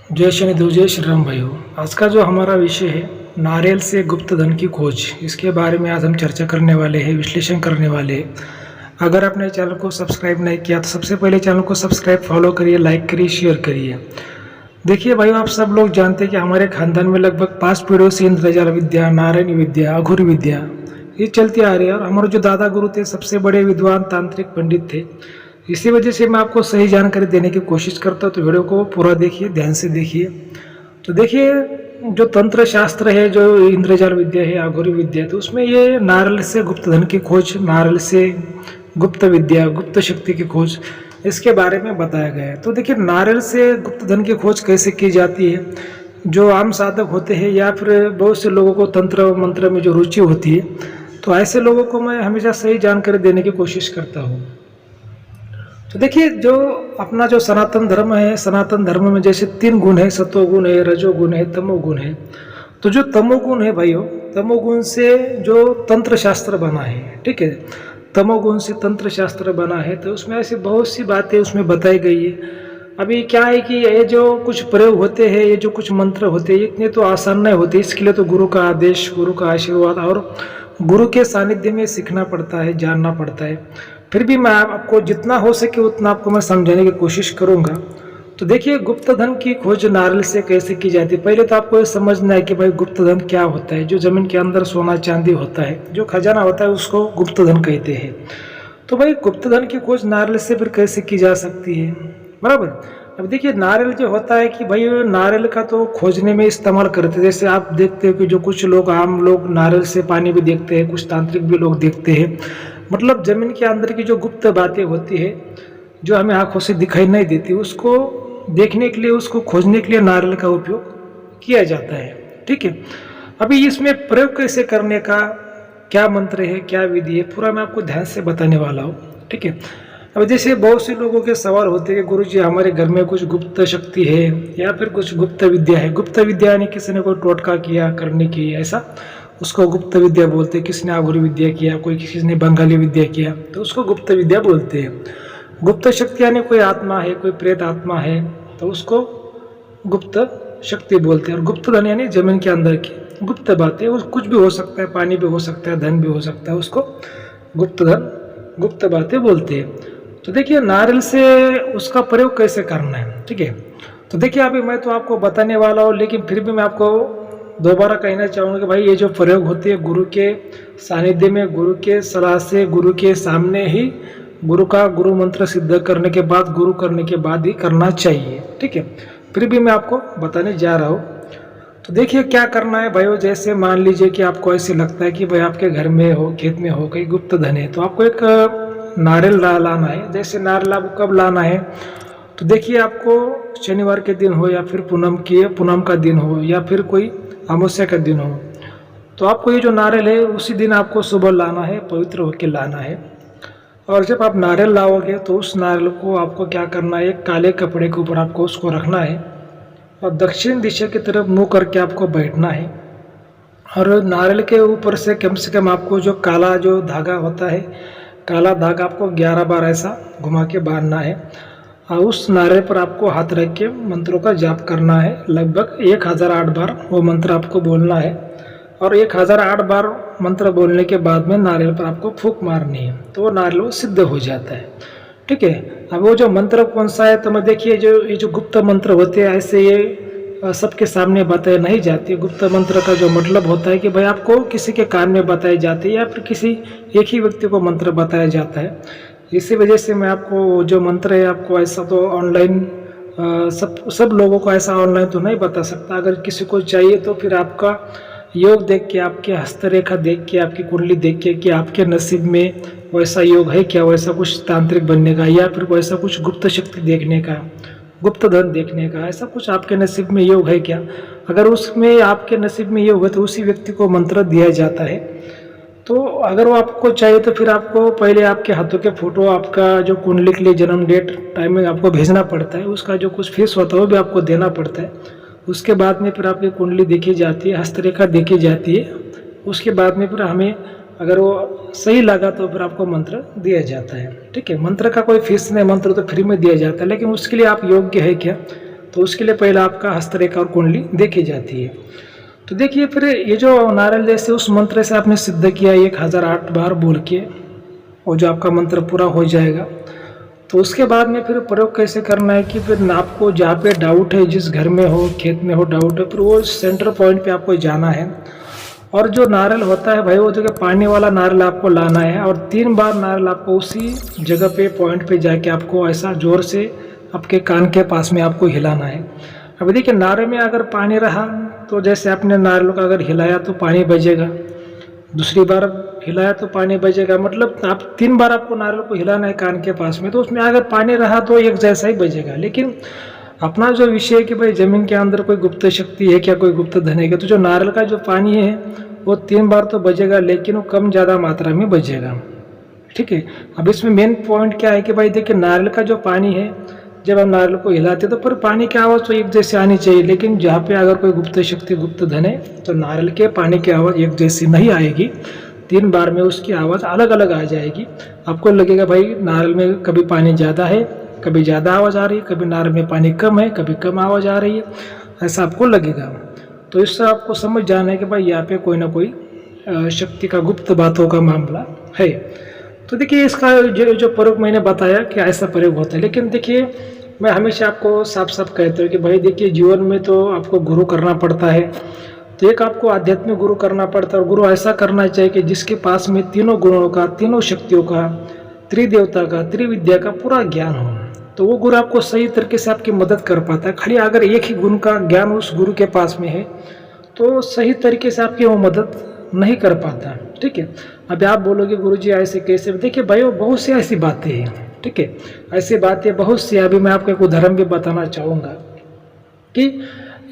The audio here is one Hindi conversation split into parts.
जय शनिदेव, जय श्री राम भाइयों। आज का जो हमारा विषय है नारियल से गुप्त धन की खोज, इसके बारे में आज हम चर्चा करने वाले हैं, विश्लेषण करने वाले हैं। अगर आपने चैनल को सब्सक्राइब नहीं किया तो सबसे पहले चैनल को सब्सक्राइब, फॉलो करिए, लाइक करिए, शेयर करिए। देखिए भाइयों, आप सब लोग जानते हैं कि हमारे खानदान में लगभग 5 पीढ़ियों से इंद्रजाल विद्या, नारायणी विद्या, अघोरी विद्या ये चलती आ रही है। और हमारे जो दादा गुरु थे सबसे बड़े विद्वान तांत्रिक पंडित थे। इसी वजह से मैं आपको सही जानकारी देने की कोशिश करता हूँ, तो वीडियो को पूरा देखिए, ध्यान से देखिए। तो देखिए, जो तंत्र शास्त्र है, जो इंद्रजाल विद्या है, अघोरी विद्या है, तो उसमें ये नारल से गुप्त धन की खोज, नारल से गुप्त विद्या, गुप्त शक्ति की खोज, इसके बारे में बताया गया है। तो देखिए, नारल से गुप्त धन की खोज कैसे की जाती है। जो आम साधक होते हैं या फिर बहुत से लोगों को तंत्र मंत्र में जो रुचि होती है, तो ऐसे लोगों को मैं हमेशा सही जानकारी देने की कोशिश करता हूँ। तो देखिए, जो अपना जो सनातन धर्म है, सनातन धर्म में जैसे 3 गुण है, सतोगुण है, रजोगुण है, तमोगुण है। तो जो तमोगुण है भाइयों, तमोगुण से जो तंत्र शास्त्र बना है, ठीक है, तमोगुण से तंत्र शास्त्र बना है, तो उसमें ऐसी बहुत सी बातें उसमें बताई गई है। अभी क्या है कि ये जो कुछ प्रयोग होते हैं, ये जो कुछ मंत्र होते हैं, इतने तो आसान नहीं होते। इसके लिए तो गुरु का आदेश, गुरु का आशीर्वाद और गुरु के सानिध्य में सीखना पड़ता है, जानना पड़ता है। फिर भी मैं आपको जितना हो सके उतना आपको मैं समझाने की कोशिश करूंगा। तो देखिए, गुप्त धन की खोज नारल से कैसे की जाती है। पहले तो आपको ये समझना है कि भाई गुप्त धन क्या होता है। जो जमीन के अंदर सोना चांदी होता है, जो खजाना होता है, उसको गुप्त धन कहते हैं। तो भाई गुप्त धन की खोज नारियल से फिर कैसे की जा सकती है, बराबर। अब देखिए, नारियल जो होता है कि भाई नारियल का तो खोजने में इस्तेमाल करते हैं। जैसे आप देखते हो कि जो कुछ लोग, आम लोग नारियल से पानी भी देखते हैं, कुछ तांत्रिक भी लोग देखते हैं। मतलब जमीन के अंदर की जो गुप्त बातें होती है, जो हमें आंखों से दिखाई नहीं देती, उसको देखने के लिए, उसको खोजने के लिए नारियल का उपयोग किया जाता है, ठीक है। अभी इसमें प्रयोग कैसे करने का, क्या मंत्र है, क्या विधि है, पूरा मैं आपको ध्यान से बताने वाला हूँ, ठीक है। अब जैसे बहुत से लोगों के सवाल होते हैं कि गुरुजी हमारे घर में कुछ गुप्त शक्ति है या फिर कुछ गुप्त विद्या है। गुप्त विद्या यानी किसी ने कोई टोटका किया करने की, ऐसा उसको गुप्त विद्या बोलते हैं। किसी ने अघोरी विद्या किया, कोई किसी ने बंगाली विद्या किया, तो उसको गुप्त विद्या बोलते हैं। गुप्त शक्ति यानी कोई आत्मा है, कोई प्रेत आत्मा है, तो उसको गुप्त शक्ति बोलते हैं। और गुप्त धन यानी जमीन के अंदर की गुप्त बातें, वो कुछ भी हो सकता है, पानी भी हो सकता है, धन भी हो सकता है, उसको गुप्त धन, गुप्त बातें बोलते हैं। तो देखिए, नारियल से उसका प्रयोग कैसे करना है, ठीक है। तो देखिए, अभी मैं तो आपको बताने वाला हूँ, लेकिन फिर भी मैं आपको दोबारा कहना चाहूँगा कि भाई ये जो प्रयोग होती है, गुरु के सानिध्य में, गुरु के सलाह से, गुरु के सामने ही, गुरु का गुरु मंत्र सिद्ध करने के बाद, गुरु करने के बाद ही करना चाहिए, ठीक है। फिर भी मैं आपको बताने जा रहा हूँ। तो देखिए, क्या करना है भाइयों। जैसे मान लीजिए कि आपको ऐसे लगता है कि भाई आपके घर में हो, खेत में हो, कहीं गुप्त धन है, तो आपको एक नारियल लाना है। जैसे नारियल आपको कब लाना है, तो देखिए, आपको शनिवार के दिन हो या फिर पूनम का दिन हो या फिर कोई अमावस्या का दिन हो, तो आपको ये जो नारियल है उसी दिन आपको सुबह लाना है, पवित्र होकर लाना है। और जब आप नारियल लाओगे तो उस नारियल को आपको क्या करना है, एक काले कपड़े के ऊपर आपको उसको रखना है और दक्षिण दिशा की तरफ मुंह करके आपको बैठना है। और नारियल के ऊपर से कम आपको जो काला जो धागा होता है, काला धागा आपको 11 बार ऐसा घुमा के बांधना है। और उस नारियल पर आपको हाथ रख के मंत्रों का जाप करना है। लगभग 1008 बार वो मंत्र आपको बोलना है। और 1008 बार मंत्र बोलने के बाद में नारियल पर आपको फूंक मारनी है, तो वो नारियल वो सिद्ध हो जाता है, ठीक है। अब वो जो मंत्र कौन सा है, तो मैं देखिए, जो ये जो गुप्त मंत्र होते हैं, ऐसे ये सबके सामने बताए नहीं जाती। गुप्त मंत्र का जो मतलब होता है कि भाई आपको किसी के कान में बताए जाते हैं या फिर किसी एक ही व्यक्ति को मंत्र बताया जाता है। इसी वजह से मैं आपको जो मंत्र है, आपको ऐसा तो ऑनलाइन सब लोगों को ऐसा ऑनलाइन तो नहीं बता सकता। अगर किसी को चाहिए तो फिर आपका योग देख के, आपके हस्तरेखा देख के, आपकी कुंडली देख के कि आपके नसीब में वैसा योग है क्या, वैसा कुछ तांत्रिक बनने का, या फिर वैसा कुछ गुप्त शक्ति देखने का, गुप्त धन देखने का, ऐसा कुछ आपके नसीब में योग है क्या। अगर उसमें आपके नसीब में योग है तो उसी व्यक्ति को मंत्र दिया जाता है। तो अगर वो आपको चाहिए तो फिर आपको पहले आपके हाथों के फोटो, आपका जो कुंडली के लिए जन्म डेट, टाइमिंग आपको भेजना पड़ता है। उसका जो कुछ फीस होता है वो भी आपको देना पड़ता है। उसके बाद में फिर आपकी कुंडली देखी जाती है, हस्तरेखा देखी जाती है। उसके बाद में फिर हमें अगर वो सही लगा तो फिर आपको मंत्र दिया जाता है, ठीक है। मंत्र का कोई फीस नहीं, मंत्र तो फ्री में दिया जाता है। लेकिन उसके लिए आप योग्य है क्या, तो उसके लिए पहले आपका हस्तरेखा और कुंडली देखी जाती है। तो देखिए फिर ये जो नारियल जैसे उस मंत्र से आपने सिद्ध किया 1008 बार बोल के, और जो आपका मंत्र पूरा हो जाएगा, तो उसके बाद में फिर प्रयोग कैसे करना है कि फिर आपको जहाँ पे डाउट है, जिस घर में हो, खेत में हो डाउट है, फिर वो सेंटर पॉइंट पे आपको जाना है, और जो नारियल होता है भाई वो जगह पानी वाला नारियल आपको लाना है, और 3 बार नारियल आपको उसी जगह पे पॉइंट पे जाके आपको ऐसा जोर से आपके कान के पास में आपको हिलाना है। अब देखिए नारियल में अगर पानी रहा तो जैसे आपने नारियल को अगर हिलाया तो पानी बजेगा, दूसरी बार हिलाया तो पानी बजेगा, मतलब आप 3 बार आपको नारियल को हिलाना है कान के पास में, तो उसमें अगर पानी रहा तो एक जैसा ही बजेगा। लेकिन अपना जो विषय है कि भाई ज़मीन के अंदर कोई गुप्त शक्ति है क्या, कोई गुप्त धन है क्या, तो जो नारियल का जो पानी है वो 3 बार तो बजेगा, लेकिन वो कम ज़्यादा मात्रा में बजेगा। ठीक है। अब इसमें मेन पॉइंट क्या है कि भाई देखिए नारियल का जो पानी है, जब हम नारियल को हिलाते तो पर पानी की आवाज़ तो एक जैसी आनी चाहिए, लेकिन जहाँ पे अगर कोई गुप्त शक्ति गुप्त धन है तो नारियल के पानी की आवाज़ एक जैसी नहीं आएगी, 3 बार में उसकी आवाज़ अलग अलग आ जाएगी। आपको लगेगा भाई नारियल में कभी पानी ज़्यादा है, कभी ज़्यादा आवाज़ आ रही है, कभी नारियल में पानी कम है, कभी कम आवाज़ आ रही है, ऐसा आपको लगेगा। तो इससे आपको समझ जाना है कि भाई यहाँ पे कोई ना कोई शक्ति का गुप्त बातों का मामला है। तो देखिए इसका जो प्रयोग मैंने बताया कि ऐसा प्रयोग होता है, लेकिन देखिए मैं हमेशा आपको साफ साफ कहता हूँ कि भाई देखिए जीवन में तो आपको गुरु करना पड़ता है, तो एक आपको आध्यात्मिक गुरु करना पड़ता है, और गुरु ऐसा करना चाहिए कि जिसके पास में तीनों गुणों का, तीनों शक्तियों का, त्रिदेवता का, त्रिविद्या का पूरा ज्ञान हो, तो वो गुरु आपको सही तरीके से आपकी मदद कर पाता है। खाली अगर एक ही गुण का ज्ञान उस गुरु के पास में है तो सही तरीके से आपकी वो मदद नहीं कर पाता। ठीक है। अब आप बोलोगे गुरुजी ऐसे कैसे, देखिए भाई वो बहुत सी ऐसी बातें हैं। ठीक है। ऐसी बातें बहुत सी, अभी मैं आपको एक उदाहरण भी बताना चाहूँगा कि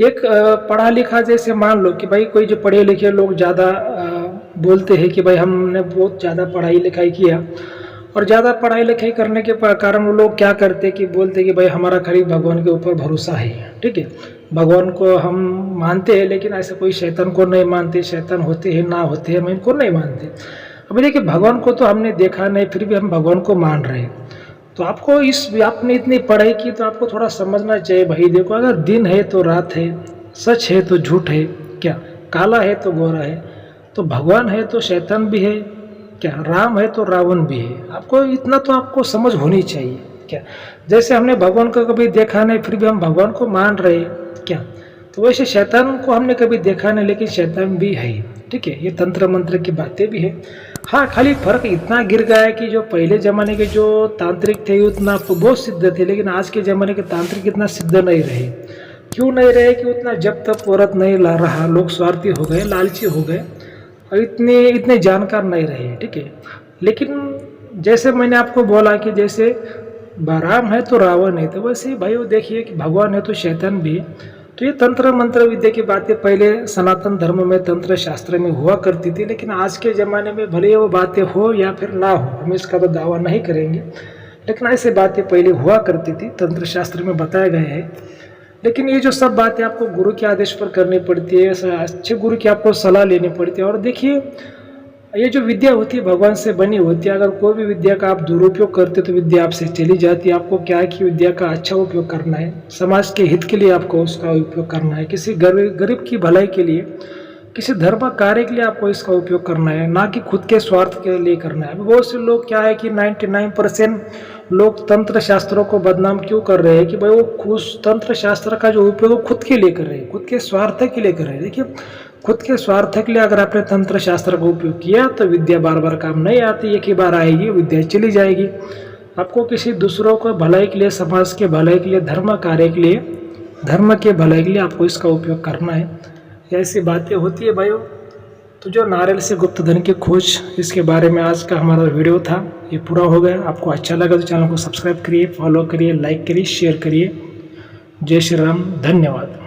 एक पढ़ा लिखा, जैसे मान लो कि भाई कोई जो पढ़े लिखे लोग ज़्यादा बोलते हैं कि भाई हमने बहुत ज़्यादा पढ़ाई लिखाई किया, और ज़्यादा पढ़ाई लिखाई करने के कारण वो लोग क्या करते कि बोलते कि भाई हमारा खाली भगवान के ऊपर भरोसा है। ठीक है। भगवान को हम मानते हैं, लेकिन ऐसे कोई शैतान को नहीं मानते, शैतान होते हैं ना होते हैं हम इनको नहीं मानते। अभी देखिए भगवान को तो हमने देखा नहीं, फिर भी हम भगवान को मान रहे हैं। तो आपको आपने इतनी पढ़ाई की तो आपको थोड़ा समझना चाहिए भाई, देखो अगर दिन है तो रात है, सच है तो झूठ है क्या, काला है तो गोरा है, तो भगवान है तो शैतान भी है क्या, राम है तो रावण भी है। आपको इतना तो आपको समझ होनी चाहिए क्या। जैसे हमने भगवान को कभी देखा नहीं फिर भी हम भगवान को मान रहे क्या, तो वैसे शैतान को हमने कभी देखा नहीं लेकिन शैतान भी है। ठीक है। ये तंत्र मंत्र की बातें भी है। हाँ, खाली फर्क इतना गिर गया है कि जो पहले ज़माने के जो तांत्रिक थे उतना बहुत सिद्ध थे, लेकिन आज के ज़माने के तांत्रिक इतना सिद्ध नहीं रहे। क्यों नहीं रहे कि उतना जब तक औरत नहीं ला रहा, लोग स्वार्थी हो गए, लालची हो गए, और इतने जानकार नहीं रहे। ठीक है। लेकिन जैसे मैंने आपको बोला कि जैसे राम है तो रावण है, तो वैसे ही भाई वो देखिए कि भगवान है तो शैतान भी है। तो ये तंत्र मंत्र विद्या की बातें पहले सनातन धर्म में, तंत्र शास्त्र में हुआ करती थी, लेकिन आज के ज़माने में भले वो बातें हो या फिर ना हो, हम इसका तो दावा नहीं करेंगे, लेकिन ऐसे बातें पहले हुआ करती थी, तंत्र शास्त्र में बताया गया है। लेकिन ये जो सब बातें आपको गुरु के आदेश पर करनी पड़ती है, अच्छे गुरु की आपको सलाह लेनी पड़ती है। और देखिए ये जो विद्या होती है भगवान से बनी होती है, अगर कोई भी विद्या का आप दुरुपयोग करते तो विद्या आपसे चली जाती है। आपको क्या है कि विद्या का अच्छा उपयोग करना है, समाज के हित के लिए आपको उसका उपयोग करना है, किसी गरीब की भलाई के लिए, किसी धर्म कार्य के लिए आपको इसका उपयोग करना है, ना कि खुद के स्वार्थ के लिए करना है। बहुत से लोग क्या है कि 99% लोग तंत्र शास्त्रों को बदनाम क्यों कर रहे हैं कि भाई वो खुद तंत्र शास्त्र का जो उपयोग खुद के लिए कर रहे हैं, खुद के स्वार्थ के लिए कर रहे हैं। देखिए खुद के स्वार्थ के लिए अगर आपने तंत्र शास्त्र का उपयोग किया तो विद्या बार बार काम नहीं आती, एक ही बार आएगी, विद्या चली जाएगी। आपको किसी दूसरों को भलाई के लिए, समाज के भलाई के लिए, धर्म कार्य के लिए, धर्म के भलाई के लिए आपको इसका उपयोग करना है। ऐसी बातें होती है भाइयों। तो जो नारियल से गुप्त धन की खोज, इसके बारे में आज का हमारा वीडियो था, ये पूरा हो गया। आपको अच्छा लगा तो चैनल को सब्सक्राइब करिए, फॉलो करिए, लाइक करिए, शेयर करिए। जय श्री राम, धन्यवाद।